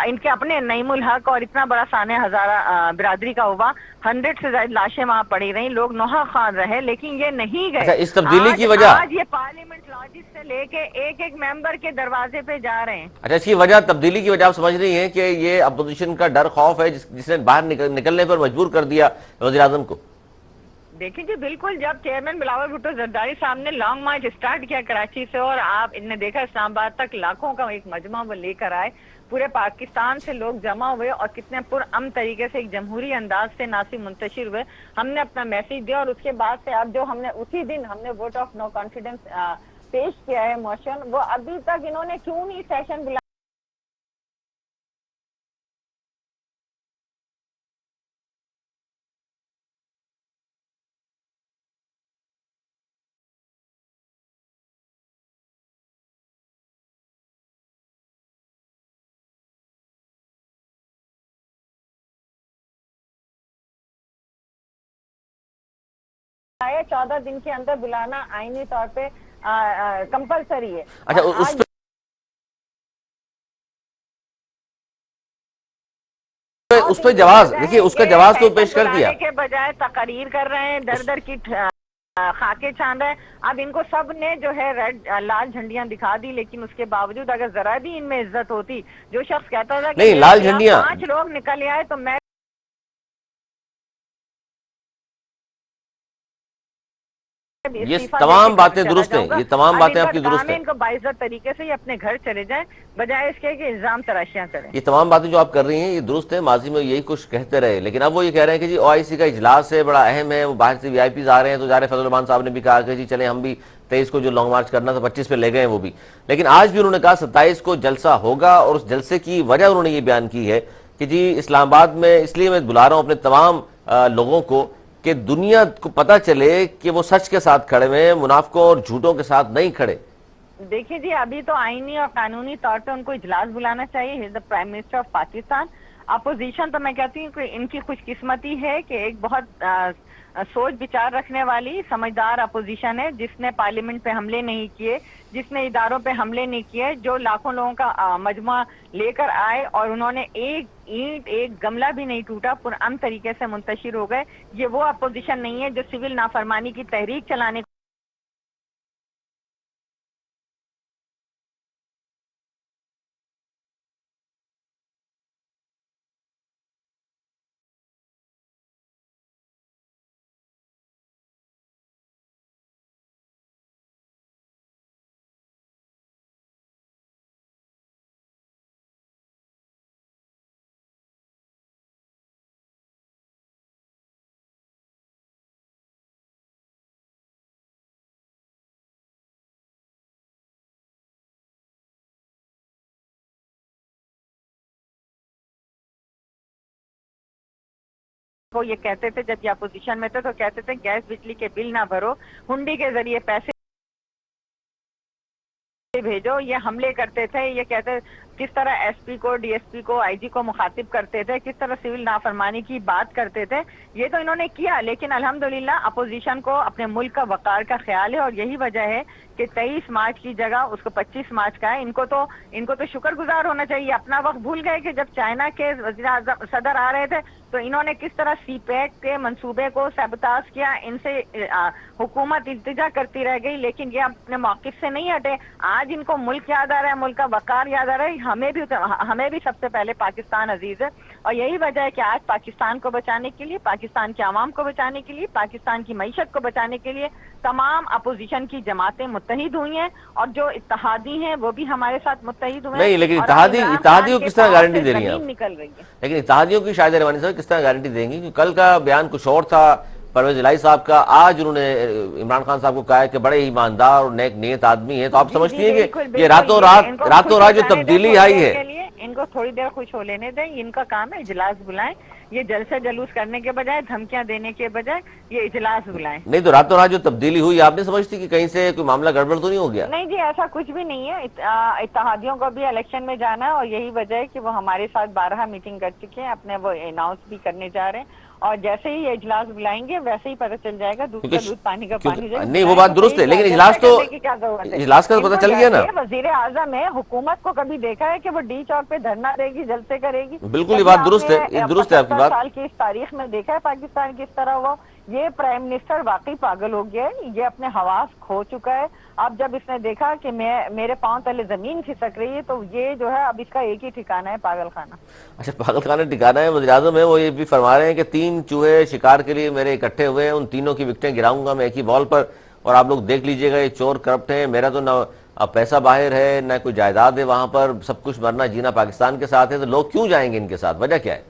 ان کے اپنے نعیم الحق اور اتنا بڑا سانحہ ہزارہ برادری کا ہوا, 100 سے زائد لاشیں وہاں پڑی رہیں, لوگ نوحہ خوان رہے, لیکن یہ نہیں گئے. اچھا, اس تبدیلی کی وجہ, آج یہ پارلیمنٹ لاجسٹ سے لے کے ایک ایک ممبر کے دروازے پہ جا رہے ہیں. اچھا, اس کی وجہ, تبدیلی کی وجہ آپ سمجھ رہی ہیں کہ یہ اپوزیشن کا ڈر خوف ہے جس نے باہر نکلنے پر مجبور کر دیا وزیر اعظم کو. دیکھیں جی, بالکل جب چیئرمین بلاول بھٹو زرداری صاحب نے لانگ مارچ سٹارٹ کیا کراچی سے, اور آپ نے دیکھا اسلام آباد تک لاکھوں کا ایک مجمع وہ لے کر آئے, پورے پاکستان سے لوگ جمع ہوئے, اور کتنے پرامن طریقے سے ایک جمہوری انداز سے ناصر منتشر ہوئے. ہم نے اپنا میسیج دیا, اور اس کے بعد سے اب جو ہم نے اسی دن ہم نے ووٹ آف نو کانفیڈنس پیش کیا ہے موشن، وہ ابھی تک انہوں نے کیوں نہیں سیشن بلا ہے؟ 14 دن کے اندر بلانا آئینی طور پہ کمپلسری ہے۔ اچھا اور اس آج پہ جواز دیکھیے، اس کا جواز تو پیش کر دیا کے بجائے تقریر کر رہے ہیں، در در کی خاکے چھان رہے ہیں۔ اب ان کو سب نے جو ہے لال جھنڈیاں دکھا دی، لیکن اس کے باوجود اگر ذرا بھی ان میں عزت ہوتی، جو شخص کہتا تھا کہ نہیں، لال جھنڈیاں 5 لوگ نکل آئے تو میں یہ تمام باتیں درست ہیں، یہ تمام باتیں آپ کی درست ہیں، ان کو باعزت طریقے سے ہی اپنے گھر چلے جائیں، بجائے اس کے کہ الزام تراشیاں کریں۔ یہ تمام باتیں جو آپ کر رہی ہیں یہ درست ہیں، ماضی میں یہی کچھ کہتے رہے، لیکن اب وہ یہ کہہ رہے ہیں کہ جی OIC کا اجلاس ہے، بڑا اہم ہے، وہ باہر سے VIPs آ رہے ہیں، تو ظاہر فضل الرحمان صاحب نے بھی کہا کہ جی چلیں ہم بھی 23 کو جو لانگ مارچ کرنا تھا 25 پہ لے گئے ہیں وہ بھی، لیکن آج بھی انہوں نے کہا 27 کو جلسہ ہوگا، اور اس جلسے کی وجہ انہوں نے یہ بیان کی ہے کہ جی اسلام آباد میں اس لیے میں بلا رہا ہوں اپنے تمام لوگوں کو کہ دنیا کو پتہ چلے کہ وہ سچ کے ساتھ کھڑے ہوئے، منافقوں اور جھوٹوں کے ساتھ نہیں کھڑے۔ دیکھیے جی، ابھی تو آئینی اور قانونی طور پہ ان کو اجلاس بلانا چاہیے۔ He is the prime minister of Pakistan. Opposition تو میں کہتی ہوں کہ ان کی خوش قسمتی ہے کہ ایک بہت سوچ بچار رکھنے والی سمجھدار اپوزیشن ہے، جس نے پارلیمنٹ پہ حملے نہیں کیے، جس نے اداروں پہ حملے نہیں کیے، جو لاکھوں لوگوں کا مجمع لے کر آئے اور انہوں نے ایک اینٹ ایک گملہ بھی نہیں ٹوٹا، پرامن طریقے سے منتشر ہو گئے۔ یہ وہ اپوزیشن نہیں ہے جو سول نافرمانی کی تحریک چلانے کو یہ کہتے تھے جب یہ اپوزیشن میں تھے، تو کہتے تھے گیس بجلی کے بل نہ بھرو، ہنڈی کے ذریعے پیسے بھیجو۔ یہ حملے کرتے تھے، یہ کہتے کس طرح SP کو، DSP کو، IG کو مخاطب کرتے تھے، کس طرح سول نافرمانی کی بات کرتے تھے۔ یہ تو انہوں نے کیا، لیکن الحمدللہ اپوزیشن کو اپنے ملک کا وقار کا خیال ہے، اور یہی وجہ ہے کہ 23 مارچ کی جگہ اس کو 25 مارچ کا ہے۔ ان کو تو شکر گزار ہونا چاہیے۔ اپنا وقت بھول گئے کہ جب چائنا کے وزیر اعظم صدر آ رہے تھے تو انہوں نے کس طرح CPEC کے منصوبے کو سیبوتاژ کیا، ان سے حکومت التجا کرتی رہ گئی، لیکن یہ اپنے موقف سے نہیں ہٹے۔ آج ان کو ملک یاد آ رہا ہے، ملک کا وقار یاد آ رہا ہے۔ ہمیں بھی سب سے پہلے پاکستان عزیز ہے، اور یہی وجہ ہے کہ آج پاکستان کو بچانے کے لیے، پاکستان کے عوام کو بچانے کے لیے، پاکستان کی معیشت کو بچانے کے لیے تمام اپوزیشن کی جماعتیں متحد ہوئی ہیں، اور جو اتحادی ہیں وہ بھی ہمارے ساتھ متحد ہوئے ہیں۔ نہیں، لیکن اور اتحادیوں کس طرح گارنٹی دے رہی ہیں زمین نکل رہی ہے؟ لیکن اتحادیوں کی شاہد روانی صاحب کس طرح گارنٹی دیں گی کہ کل کا بیان کچھ اور تھا پرویز الہی صاحب کا، آج انہوں نے عمران خان صاحب کو کہا ہے کہ بڑے ایماندار اور نیک نیت آدمی ہیں، تو آپ سمجھتی ہیں کہ یہ راتوں رات جو تبدیلی آئی ہے؟ ان کو تھوڑی دیر خوش ہو لینے دیں، ان کا کام ہے اجلاس بلائیں، یہ جلسے جلوس کرنے کے بجائے، دھمکیاں دینے کے بجائے یہ اجلاس بلائیں۔ نہیں تو راتوں رات جو تبدیلی ہوئی، آپ نہیں سمجھتی کہ کہیں سے کوئی معاملہ گڑبڑ تو نہیں ہو گیا؟ نہیں جی، ایسا کچھ بھی نہیں ہے۔ اتحادیوں کو بھی الیکشن میں جانا ہے، اور یہی وجہ ہے کہ وہ ہمارے ساتھ 12 میٹنگ کر چکے ہیں، اپنے وہ اناؤنس بھی کرنے جا رہے ہیں، اور جیسے ہی یہ اجلاس بلائیں گے ویسے ہی پتہ چل جائے گا، دودھ کا دودھ پانی کا پانی ہو جائے گا۔ نہیں وہ بات درست ہے، لیکن اجلاس کا تو پتہ چل گیا نا۔ وزیر اعظم ہے، حکومت کو کبھی دیکھا ہے کہ وہ ڈی چوک پہ دھرنا دے گی، جلسے کرے گی؟ بالکل یہ بات درست ہے، یہ درست ہے آپ کی بات۔ 75 سال کی اس تاریخ میں دیکھا ہے پاکستان کس طرح ہوا؟ یہ پرائم منسٹر واقعی پاگل ہو گیا ہے، یہ اپنے حواس کھو چکا ہے۔ اب جب اس نے دیکھا کہ میرے پاؤں تلے زمین کھسک رہی ہے، تو یہ جو ہے اب اس کا ایک ہی ٹھکانہ ہے، پاگل خانہ۔ اچھا، پاگل خانہ ٹھکانہ ہے۔ وزیر اعظم ہے وہ یہ بھی فرما رہے ہیں کہ 3 چوہے شکار کے لیے میرے اکٹھے ہوئے ہیں، ان تینوں کی وکٹیں گراؤں گا میں ایک ہی بال پر، اور آپ لوگ دیکھ لیجئے گا یہ چور کرپٹ ہیں، میرا تو نہ پیسہ باہر ہے نہ کوئی جائیداد ہے وہاں پر، سب کچھ مرنا جینا پاکستان کے ساتھ ہے، تو لوگ کیوں جائیں گے ان کے ساتھ؟ وجہ کیا ہے؟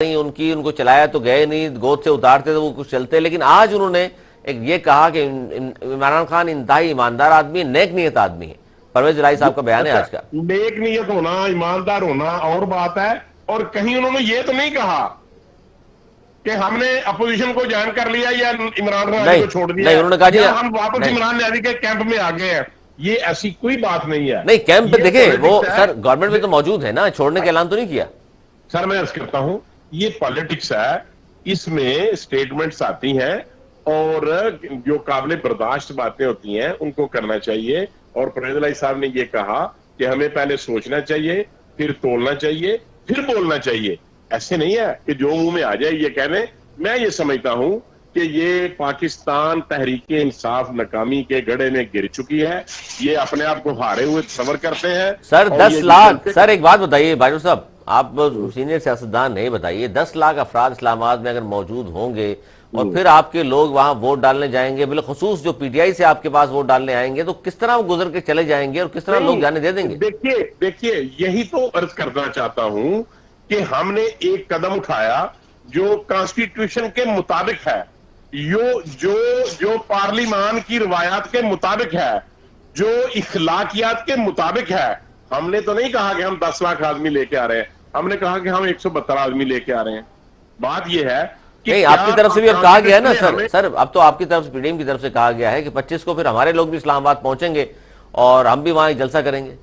ان کو چلایا تو گئے نہیں, گود سے اتارتے تو وہ کچھ چلتے. لیکن آج انہوں نے ایک یہ کہا کہ عمران خان انتہائی ایماندار آدمی ہے, نیک نیت آدمی ہے. پرویز الہی صاحب کا بیان ہے آج کا. نیک نیت ہونا, ایماندار ہونا اور بات ہے, اور کہیں انہوں نے یہ تو نہیں کہا کہ ہم نے اپوزیشن کو جوائن کر لیا یا عمران خان کو چھوڑ دیا, انہوں نے کہا جی ہم واپس عمران نیازی کے کیمپ میں آ گئے ہیں. یہ ایسی کوئی بات نہیں ہے. نہیں, کیمپ پہ دیکھیں وہ سر گورنمنٹ میں تو موجود ہے نا, چھوڑنے کا اعلان تو نہیں کیا. سر میں عرض کرتا ہوں, یہ پالیٹکس ہے, اس میں سٹیٹمنٹس آتی ہیں اور جو قابل برداشت باتیں ہوتی ہیں ان کو کرنا چاہیے. اور پرویز الہی صاحب نے یہ کہا کہ ہمیں پہلے سوچنا چاہیے, پھر تولنا چاہیے, پھر بولنا چاہیے. ایسے نہیں ہے کہ جو منہ میں آ جائے یہ کہنے. میں یہ سمجھتا ہوں کہ یہ پاکستان تحریک انصاف ناکامی کے گڑھے میں گر چکی ہے. یہ اپنے آپ کو ہارے ہوئے تصور کرتے ہیں. سر 10 لاکھ, سر ایک بات بتائیے بھائی صاحب, آپ سینئر سیاستدان نہیں, بتائیے 10 لاکھ افراد اسلام آباد میں اگر موجود ہوں گے اور پھر آپ کے لوگ وہاں ووٹ ڈالنے جائیں گے, بالخصوص جو پی ٹی آئی سے آپ کے پاس ووٹ ڈالنے آئیں گے, تو کس طرح وہ گزر کے چلے جائیں گے اور کس طرح لوگ جانے دے دیں گے؟ دیکھیے یہی تو عرض کرنا چاہتا ہوں کہ ہم نے ایک قدم اٹھایا جو کانسٹیٹیوشن کے مطابق ہے, جو پارلیمان کی روایات کے مطابق ہے, جو اخلاقیات کے مطابق ہے. ہم نے تو نہیں کہا کہ ہم 10 لاکھ آدمی لے کے آ رہے ہیں, ہم نے کہا کہ ہم 172 آدمی لے کے آ رہے ہیں. بات یہ ہے کہ نہیں, آپ کی طرف سے بھی اب کہا گیا ہے نا سر, اب تو آپ کی طرف سے پی ڈی ایم کی طرف سے کہا گیا ہے کہ 25 کو پھر ہمارے لوگ بھی اسلام آباد پہنچیں گے اور ہم بھی وہاں ایک جلسہ کریں گے.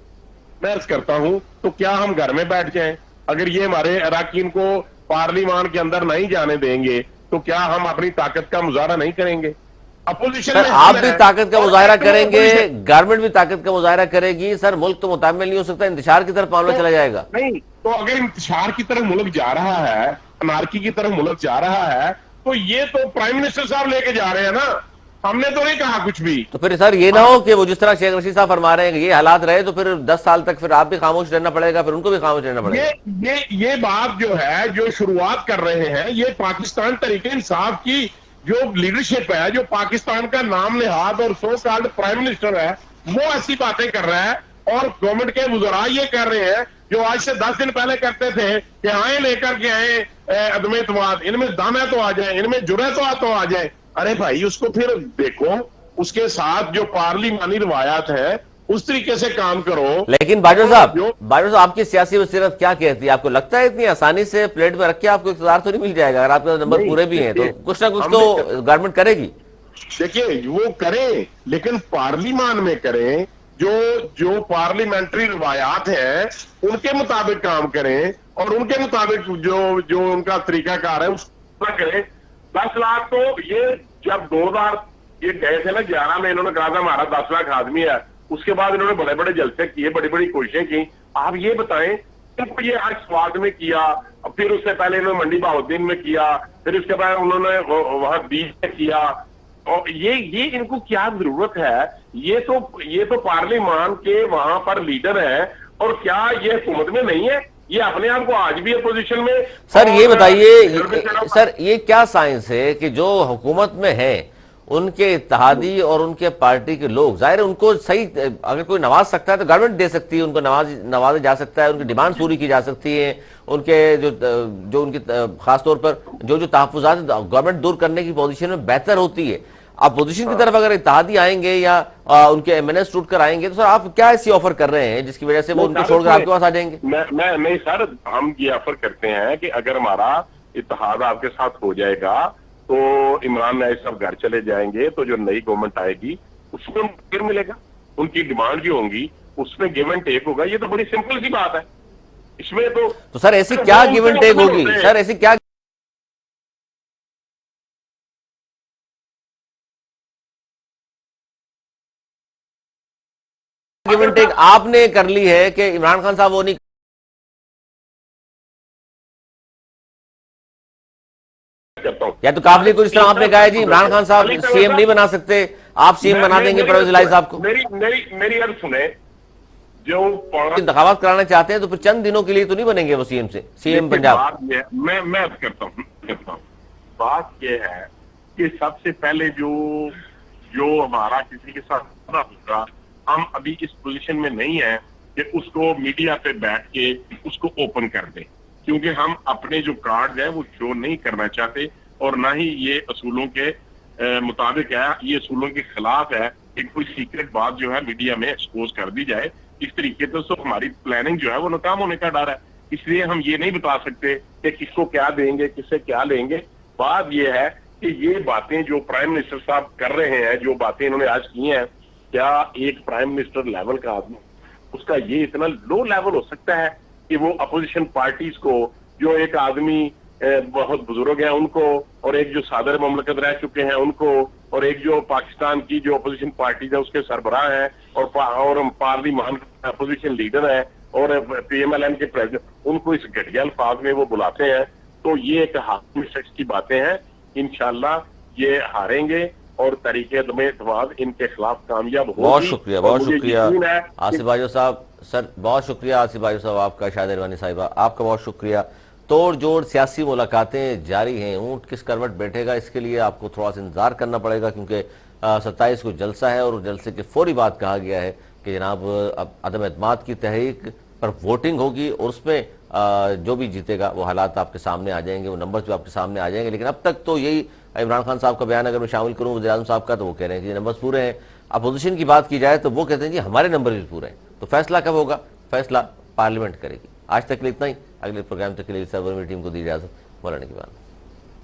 میں عرض کرتا ہوں, تو کیا ہم گھر میں بیٹھ جائیں؟ اگر یہ ہمارے اراکین کو پارلیمان کے اندر نہیں جانے دیں گے تو کیا ہم اپنی طاقت کا مظاہرہ نہیں کریں گے؟ اپوزیشن سر آپ بھی طاقت کا مظاہرہ کریں گے, گورنمنٹ بھی طاقت کا مظاہرہ کرے گی. سر ملک تو متعامل نہیں ہو سکتا, انتشار کی طرف معاملہ چلا جائے گا. نہیں تو اگر انتشار کی طرف ملک جا رہا ہے, انارکی کی طرف ملک جا رہا ہے, تو یہ تو پرائم منسٹر صاحب لے کے جا رہے ہیں نا, ہم نے تو نہیں کہا کچھ بھی. تو پھر سر یہ نہ ہو کہ وہ جس طرح شیخ رشید صاحب فرما رہے ہیں کہ یہ حالات رہے تو پھر 10 سال تک پھر آپ بھی خاموش رہنا پڑے گا, پھر ان کو بھی خاموش رہنا پڑے گا. یہ بات جو ہے, جو شروعات کر رہے ہیں, یہ پاکستان تحریک انصاف کی جو لیڈرشپ ہے, جو پاکستان کا نام نہاد اور سو کالڈ پرائم منسٹر ہے, وہ ایسی باتیں کر رہا ہے. اور گورنمنٹ کے وزراء یہ کر رہے ہیں جو آج سے 10 دن پہلے کرتے تھے کہ آئیں لے کر کے آئیں عدم اعتماد, ان میں دم ہے تو آ جائیں, ان میں جرأت تو آ جائیں. ارے بھائی اس کو پھر دیکھو, اس کے ساتھ جو پارلیمانی روایات ہیں اس طریقے سے کام کرو. لیکن باجوہ صاحب آپ کی سیاسی بصیرت کیا کہتی ہے؟ آپ کو لگتا ہے اتنی آسانی سے پلیٹ میں رکھ کے آپ کو اقتدار تو نہیں مل جائے گا؟ اگر آپ کے نمبر پورے بھی ہیں تو کچھ نہ کچھ تو گورنمنٹ کرے گی. دیکھیے وہ کریں, لیکن پارلیمان میں کریں, جو پارلیمنٹری روایات ہیں ان کے مطابق کام کریں اور ان کے مطابق جو ان کا طریقہ کار ہے اس کو کریں. 10 لاکھ تو یہ جب 2000 یہ گئے تھے نا 11 میں, انہوں نے کہا تھا ہمارا 10 لاکھ آدمی ہے. اس کے بعد انہوں نے بڑے بڑے جلسے کیے, بڑی بڑی کوششیں کی. آپ یہ بتائیں کہ یہ ہر سواد میں کیا, پھر اس سے پہلے انہوں نے منڈی بہاؤدین میں کیا, پھر اس کے بعد انہوں نے وہاں بیچ میں کیا. اور یہ ان کو کیا ضرورت ہے؟ یہ تو پارلیمان کے وہاں پر لیڈر ہیں, اور کیا یہ حکومت میں نہیں ہے؟ یہ اپنے آپ کو آج بھی اپوزیشن میں. سر یہ بتائیے سر, یہ کیا سائنس ہے کہ جو حکومت میں ہیں ان کے اتحادی اور ان کے پارٹی کے لوگ, ظاہر ہے ان کو صحیح, اگر کوئی نواز سکتا ہے تو گورنمنٹ دے سکتی ہے, ان کو نوازا جا سکتا ہے, ان کی ڈیمانڈ پوری کی جا سکتی ہے, ان کے جو ان کی خاص طور پر جو تحفظات گورنمنٹ دور کرنے کی پوزیشن میں بہتر ہوتی ہے. اپوزیشن کی طرف اگر اتحادی آئیں گے یا ان کے ایم این ایس ٹوٹ کر آئیں گے تو سر آپ کیا ایسی آفر کر رہے ہیں جس کی وجہ سے وہ ان کو چھوڑ کر آپ کے پاس آ جائیں گے؟ نہیں سر, ہم یہ آفر کرتے ہیں کہ اگر ہمارا اتحاد آپ کے ساتھ ہو جائے گا تو عمران نیازی صاحب گھر چلے جائیں گے, تو جو نئی گورنمنٹ آئے گی اس میں پھر ملے گا. ان کی ڈیمانڈ جو ہوں گی اس میں گیو اینڈ ٹیک ہوگا. یہ تو بڑی سمپل سی بات ہے. اس میں تو سر ایسی کیا گیو اینڈ ٹیک ہوگی؟ سر ایسی کیا گیو اینڈ ٹیک آپ نے کر لی ہے کہ عمران خان صاحب وہ نہیں کرتا ہوں؟ یا تو کافلی کو جس طرح آپ نے کہا ہے جی عمران خان صاحب سی ایم نہیں بنا سکتے, آپ سی ایم بنا دیں گے پرویز الہی صاحب کو. میری عرض سنیں, جو انتخابات کرانا چاہتے ہیں تو پھر چند دنوں کے لیے تو نہیں بنیں گے وہ سی ایم پنجاب. میں عرض کرتا ہوں, بات یہ ہے کہ سب سے پہلے جو ہمارا کسی کے ساتھ ہوگا, ہم ابھی اس پوزیشن میں نہیں ہیں کہ اس کو میڈیا پہ بیٹھ کے اس کو اوپن کر دیں. کیونکہ ہم اپنے جو کارڈ ہیں وہ شو نہیں کرنا چاہتے اور نہ ہی یہ اصولوں کے مطابق ہے، یہ اصولوں کے خلاف ہے کہ کوئی سیکرٹ بات جو ہے میڈیا میں ایکسپوز کر دی جائے. اس طریقے سے ہماری پلاننگ جو ہے وہ ناکام ہونے کا ڈر ہے. اس لیے ہم یہ نہیں بتا سکتے کہ کس کو کیا دیں گے، کس سے کیا لیں گے. بات یہ ہے کہ یہ باتیں جو پرائم منسٹر صاحب کر رہے ہیں، جو باتیں انہوں نے آج کی ہیں، کیا ایک پرائم منسٹر لیول کا آدمی اس کا یہ اتنا لو لیول ہو سکتا ہے کہ وہ اپوزیشن پارٹیز کو، جو ایک آدمی بہت بزرگ ہیں ان کو، اور ایک جو صدر مملکت رہ چکے ہیں ان کو، اور ایک جو پاکستان کی جو اپوزیشن پارٹیز ہیں اس کے سربراہ ہیں اور پارلیمان اپوزیشن لیڈر ہیں اور پی ایم ایل این کے پریزیڈنٹ، ان کو اس گھٹیا الفاظ میں وہ بلاتے ہیں. تو یہ ایک حاکم شخص کی باتیں ہیں. انشاءاللہ یہ ہاریں گے اور تحریک عدم اعتماد ان کے خلاف کامیاب ہوگی. بہت شکریہ، بہت اور مجھے شکریہ یقین ہے آصف باجوہ صاحب. سر بہت شکریہ آصف باجوہ صاحب آپ کا، شاہدہ روحانی صاحبہ آپ کا بہت شکریہ. توڑ جوڑ سیاسی ملاقاتیں جاری ہیں. اونٹ کس کروٹ بیٹھے گا اس کے لیے آپ کو تھوڑا سا انتظار کرنا پڑے گا، کیونکہ 27 کو جلسہ ہے اور جلسے کے فوری بعد کہا گیا ہے کہ جناب عدم اعتماد کی تحریک پر ووٹنگ ہوگی اور اس میں جو بھی جیتے گا وہ حالات آپ کے سامنے آ جائیں گے، وہ نمبرز بھی آپ کے سامنے آ جائیں گے. لیکن اب تک تو یہی عمران خان صاحب کا بیان اگر میں شامل کروں وزیر اعظم صاحب کا، تو وہ کہہ رہے ہیں کہ یہ نمبرز پورے ہیں. اپوزیشن کی بات کی جائے تو وہ کہتے ہیں جی ہمارے نمبر بھی پورے ہیں. تو فیصلہ کب ہوگا؟ فیصلہ پارلیمنٹ کرے گی. آج تک کے لیے اتنا ہی. اگلے پروگرام تک کے لیے سرور میں ٹیم کو دی اجازت. مولانا کی بات.